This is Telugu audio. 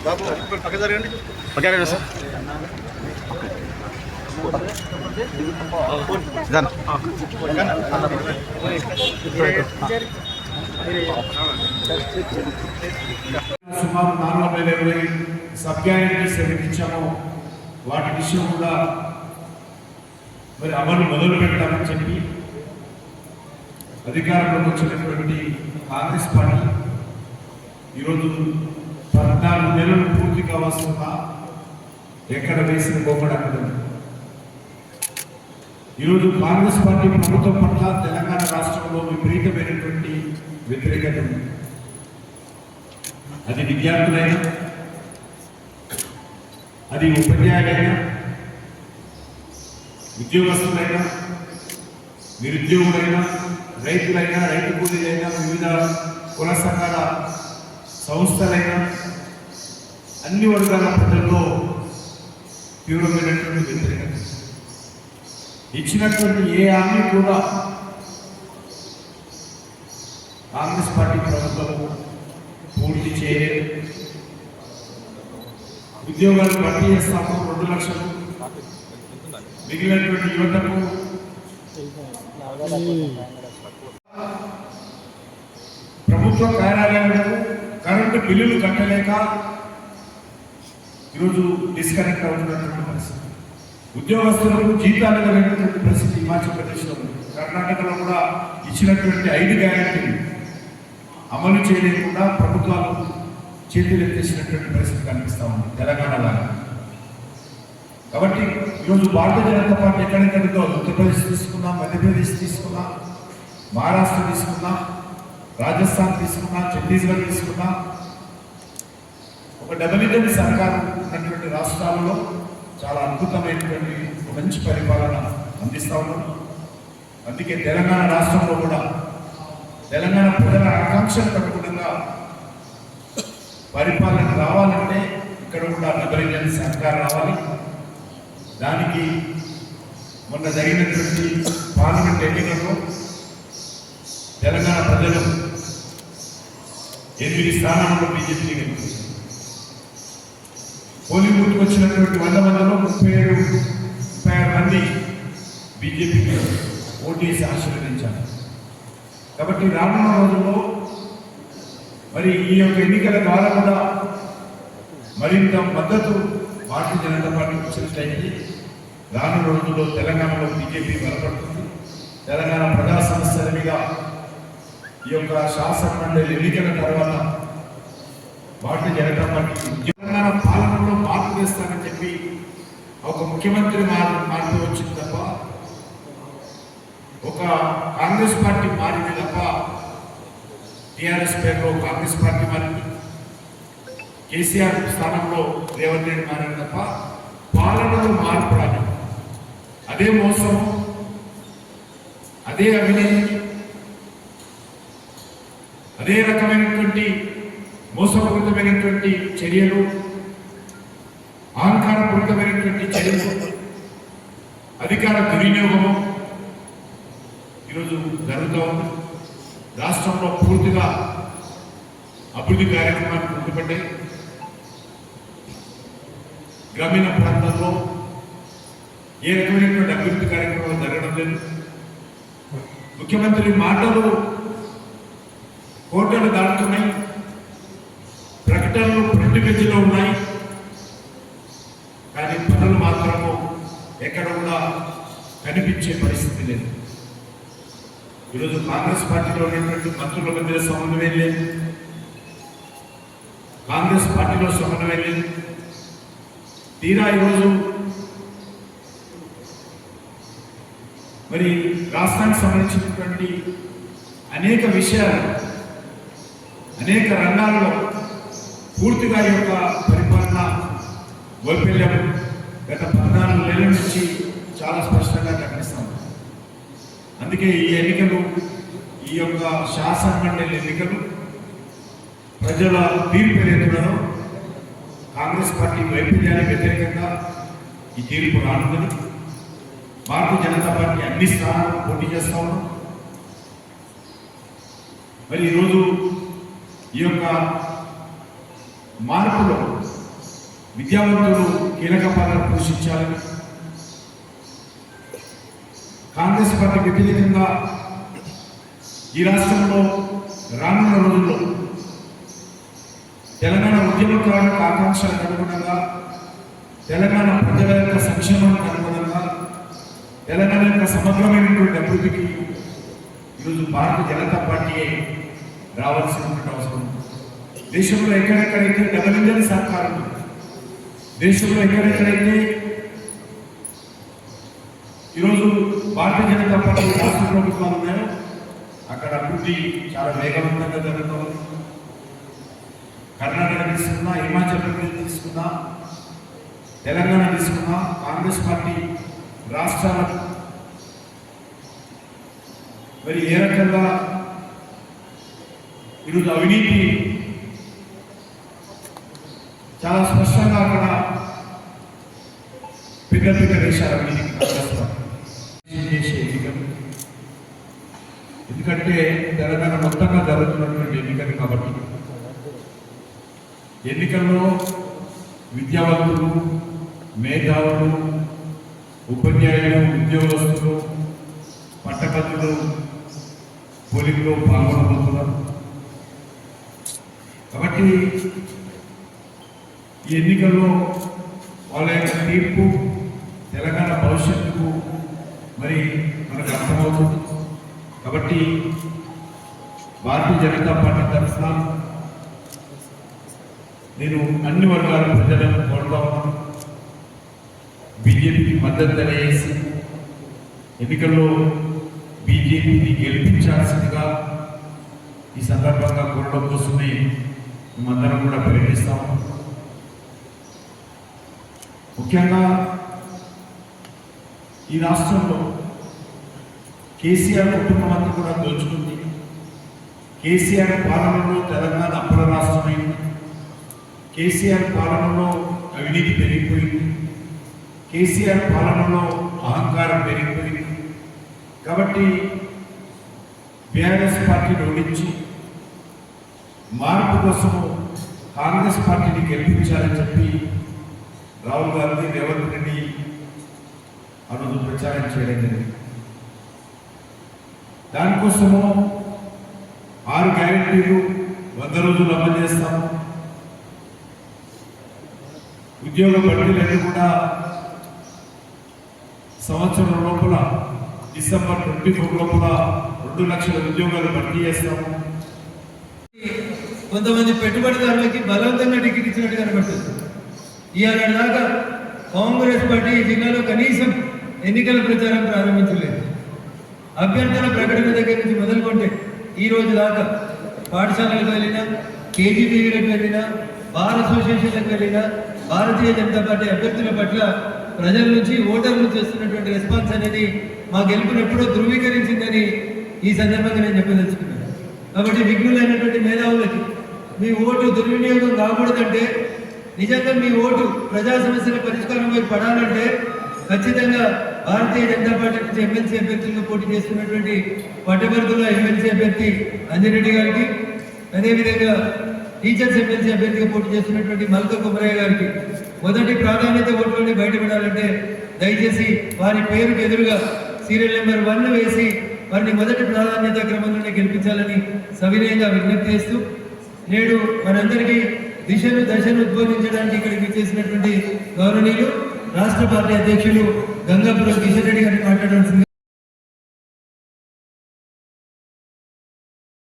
బాబు పక్క జరగండి. సార్ సుమారు 420 సబ్ గ్యారెంటీస్ ఇచ్చామో వాటి విషయం కూడా మరి అమలు మొదలు పెట్టాలని చెప్పి అధికారంలోకి వచ్చినటువంటి కాంగ్రెస్ పార్టీ ఈరోజు 14 నెలలు పూర్తిగా వస్తున్నా ఎక్కడ వేసిన పోకడానికి. ఈరోజు కాంగ్రెస్ పార్టీ ప్రభుత్వం పట్ల తెలంగాణ రాష్ట్రంలో విపరీతమైనటువంటి వ్యతిరేకత ఉంది. అది విద్యార్థులైనా, అది ఉపాధ్యాయులైనా, ఉద్యోగస్తులైనా, నిరుద్యోగులైనా, రైతులైనా, రైతు కూలీలైనా, వివిధ కుల సంఘాల సంస్థలైనా అన్ని వర్గాల ప్రజల్లో తీవ్రమైనటువంటి వ్యతిరేకత. ఇచ్చినటువంటి ఏ హామీ కూడా కాంగ్రెస్ పార్టీ ప్రభుత్వం పూర్తి చేయలేదు. ఉద్యోగాలు భర్తీ చేస్తాము 2 లక్షలు, మిగిలినటువంటి యువతకు ప్రభుత్వ కార్యాలయాలకు కరెంటు బిల్లులు కట్టలేక ఈరోజు డిస్కనెక్ట్ అవుతున్నటువంటి పరిస్థితి. ఉద్యోగస్తులకు జీతాలు కలిగినటువంటి పరిస్థితి హిమాచల్ ప్రదేశ్లో ఉంది. కర్ణాటకలో కూడా ఇచ్చినటువంటి 5 గ్యారెంటీలు అమలు చేయలేకుండా ప్రభుత్వాలు చేతులెత్తేసినటువంటి పరిస్థితి కనిపిస్తూ ఉంది తెలంగాణలో. కాబట్టి ఈరోజు భారతీయ జనతా పార్టీ ఎక్కడెక్కడితో ఉత్తరప్రదేశ్ తీసుకున్నా, మధ్యప్రదేశ్ తీసుకున్నా, మహారాష్ట్ర తీసుకున్నా, రాజస్థాన్ తీసుకున్నా, ఛత్తీస్గఢ్ తీసుకున్నా, ఒక డబుల్ ఇంజిన్ సర్కారు ఉన్నటువంటి రాష్ట్రాలలో చాలా అద్భుతమైనటువంటి మంచి పరిపాలన అందిస్తూ ఉన్నాం. అందుకే తెలంగాణ రాష్ట్రంలో కూడా తెలంగాణ ప్రజల ఆకాంక్షలకు అనుగుణంగా పరిపాలన రావాలంటే ఇక్కడ కూడా డబుల్ ఇంజిన్ సర్కార్ రావాలి. దానికి మొన్న జరిగినటువంటి పార్లమెంట్ ఎన్నికల్లో తెలంగాణ ప్రజలు 8 స్థానాల్లో బీజేపీ గెలిచింది. పోలింగ్ బూత్కు వచ్చినటువంటి 100 మందిలో 37 మంది బీజేపీకి ఓటేసి ఆశీర్వదించారు. కాబట్టి రానున్న రోజుల్లో మరి ఈ యొక్క ఎన్నికల ద్వారా కూడా మరింత మద్దతు భారతీయ జనతా పార్టీ వచ్చినట్లయితే రానున్న రోజుల్లో తెలంగాణలో బీజేపీ బలపడుతుంది. తెలంగాణ ప్రజా సమస్యల మీద ఈ యొక్క శాసన మండలి ఎన్నికల తర్వాత భారతీయ జనతా పార్టీ తెలంగాణ పాలనలో మార్పు చేస్తానని చెప్పి ఒక ముఖ్యమంత్రి మార్పు వచ్చింది తప్ప, ఒక కాంగ్రెస్ పార్టీ మారింది తప్ప, టీఆర్ఎస్ పేరులో కాంగ్రెస్ పార్టీ మారింది, కేసీఆర్ స్థానంలో రేవంత్ రెడ్డి మారారు తప్ప పాలనలో మార్పు రాదు. అదే మోసం, అదే అవినీతి, అదే రకమైనటువంటి మోసపూరితమైనటువంటి చర్యలు, అహంకారపూరితమైనటువంటి చర్యలు, అధికార దుర్వినియోగము ఈరోజు జరుగుతూ ఉంది. రాష్ట్రంలో పూర్తిగా అభివృద్ధి కార్యక్రమాలు కుంటుపడ్డాయి. గ్రామీణ ప్రాంతాల్లో ఏ రకమైనటువంటి అభివృద్ధి కార్యక్రమాలు జరగడం లేదు. ముఖ్యమంత్రి మాటలు కోటలు దాటుతున్నాయి, ప్రకటనలు ప్రింట్ పేజీలో ఉన్నాయి, కానీ పనులు మాత్రము ఎక్కడ కూడా కనిపించే పరిస్థితి లేదు. ఈరోజు కాంగ్రెస్ పార్టీలో ఉన్నటువంటి మంత్రుల మధ్య సమన్వయం లేదు, కాంగ్రెస్ పార్టీలో సమన్వయం లేదు. తీరా ఈరోజు మరి రాష్ట్రానికి సంబంధించినటువంటి అనేక విషయాలు, అనేక రంగాల్లో పూర్తిగా ఈ యొక్క పరిపాలన వైఫల్యం గత 14 నెలల నుంచి చాలా స్పష్టంగా కనిపిస్తాం. అందుకే ఈ ఎన్నికలు, ఈ యొక్క శాసన మండలి ఎన్నికలు ప్రజల తీర్పు ఏదైతుందో కాంగ్రెస్ పార్టీ వైఫల్యానికి వ్యతిరేకంగా ఈ తీర్పు రానుందని భారతీయ జనతా పార్టీ అన్ని స్థానాలను పోటీ చేస్తా ఉన్నాం. మరి ఈరోజు ఈ యొక్క మార్పులో విద్యావంతులు కీలక పాత్ర పోషించాలని, కాంగ్రెస్ పార్టీ వ్యతిరేకంగా ఈ రాష్ట్రంలో రానున్న రోజుల్లో తెలంగాణ ఉద్యమకారులకు ఆకాంక్షలకు అనుగుణంగా, తెలంగాణ ప్రజల యొక్క సంక్షేమానికి అనుగుణంగా, తెలంగాణ యొక్క సమగ్రమైనటువంటి అభివృద్ధికి ఈరోజు భారతీయ జనతా పార్టీయే రావాల్సినటువంటి అవసరం. దేశంలో ఎక్కడెక్కడైతే డబుల్ ఇంజన్ సర్కారు ఉంది, దేశంలో ఎక్కడెక్కడైతే ఈరోజు భారతీయ జనతా పార్టీ రాష్ట్ర ప్రభుత్వాలు ఉన్నాయో అక్కడ అభివృద్ధి చాలా వేగవంతంగా జరుగుతుంది. కర్ణాటక తీసుకున్నా, హిమాచల్ ప్రదేశ్ తీసుకున్నా, తెలంగాణ తీసుకున్నా, కాంగ్రెస్ పార్టీ రాష్ట్రాలకు మరి ఏ రకంగా ఈరోజు అవినీతి చాలా స్పష్టంగా అక్కడ పెద్ద దేశాల అవినీతికి చేసే ఎన్నికలు. ఎందుకంటే తెలంగాణ మొత్తంగా జరుగుతున్నటువంటి ఎన్నికలు కాబట్టి ఎన్నికల్లో విద్యావంతులు, మేధావులు, ఉపాధ్యాయులు, ఉద్యోగస్తులు, పట్టభద్రులు పోలింగ్లో పాల్గొనబోతున్నారు. కాబట్టి ఈ ఎన్నికల్లో వాళ్ళ యొక్క తీర్పు తెలంగాణ భవిష్యత్తుకు మరి మనకు అర్థమవుతుంది. కాబట్టి భారతీయ జనతా పార్టీ తరఫున నేను అన్ని వర్గాల ప్రజలను కోరుతా ఉన్నాను. బీజేపీకి మద్దతు తెలియజేసి ఎన్నికల్లో బీజేపీని గెలిపించాల్సిందిగా ఈ సందర్భంగా కోరడం కోసమే మేమందరం కూడా ప్రయత్నిస్తాము. ముఖ్యంగా ఈ రాష్ట్రంలో కేసీఆర్ కుటుంబం అంతా కూడా దోచుకుంది. కేసీఆర్ పాలనలో తెలంగాణ అప్పుల రాష్ట్రమైంది. కేసీఆర్ పాలనలో అవినీతి పెరిగిపోయింది. కేసీఆర్ పాలనలో అహంకారం పెరిగిపోయింది. కాబట్టి బీఆర్ఎస్ పార్టీని ఓడించి మార్పు కోసం కాంగ్రెస్ పార్టీని గెలిపించాలని చెప్పి రాహుల్ గాంధీ, రేవంత్ రెడ్డి అనుమతి ప్రచారం చేయడం జరిగింది. దానికోసము 6 గ్యారెంటీలు 100 రోజులు అమలు చేస్తాము. ఉద్యోగ భర్తీలన్నీ కూడా సంవత్సరం లోపల డిసెంబర్ 24 లోపల 2 లక్షల ఉద్యోగాలు భర్తీ చేస్తాము. కొంతమంది పెట్టుబడిదారులకి బలవంతంగా టికెట్ ఇచ్చినట్టు కనబడుతుంది. ఇవాళ దాకా కాంగ్రెస్ పార్టీ ఈ జిల్లాలో కనీసం ఎన్నికల ప్రచారం ప్రారంభించలేదు. అభ్యర్థుల ప్రకటన దగ్గర నుంచి మొదలుకొంటే ఈ రోజు దాకా పాఠశాలలకు వెళ్ళినా, కేజీబీవీలకు వెళ్ళినా, బార్ అసోసియేషన్లకు వెళ్ళినా భారతీయ జనతా పార్టీ అభ్యర్థుల పట్ల ప్రజల నుంచి, ఓటర్ల నుంచి వస్తున్నటువంటి రెస్పాన్స్ అనేది మా గెలుపును ఎప్పుడో ధృవీకరించిందని ఈ సందర్భంగా నేను చెప్పదలుచుకున్నాను. కాబట్టి విఘ్నులైనటువంటి మేధావులకి మీ ఓటు దుర్వినియోగం కాకూడదంటే, నిజంగా మీ ఓటు ప్రజా సమస్యల పరిష్కారం వైపు పడాలంటే ఖచ్చితంగా భారతీయ జనతా పార్టీ నుంచి ఎమ్మెల్సీ అభ్యర్థులుగా పోటీ చేస్తున్నటువంటి పట్టభద్రుల ఎమ్మెల్సీ అభ్యర్థి అంజిరెడ్డి గారికి, అదేవిధంగా టీచర్స్ ఎమ్మెల్సీ అభ్యర్థిగా పోటీ చేస్తున్నటువంటి మల్క కుమరయ్య గారికి మొదటి ప్రాధాన్యత ఓట్లోనే బయటపడాలంటే దయచేసి వారి పేరుకు ఎదురుగా సీరియల్ నెంబర్ 1 వేసి వారిని మొదటి ప్రాధాన్యత క్రమంలోనే గెలిపించాలని సవినయంగా విజ్ఞప్తి చేస్తూ, నేడు మనందరికీ దశను ఉద్బోధించడానికి ఇక్కడికి చేసినటువంటి గౌరవనీయులు రాష్ట్ర పార్టీ అధ్యక్షులు గంగాపురం కిషన్ రెడ్డి గారిని మాట్లాడాల్సింది.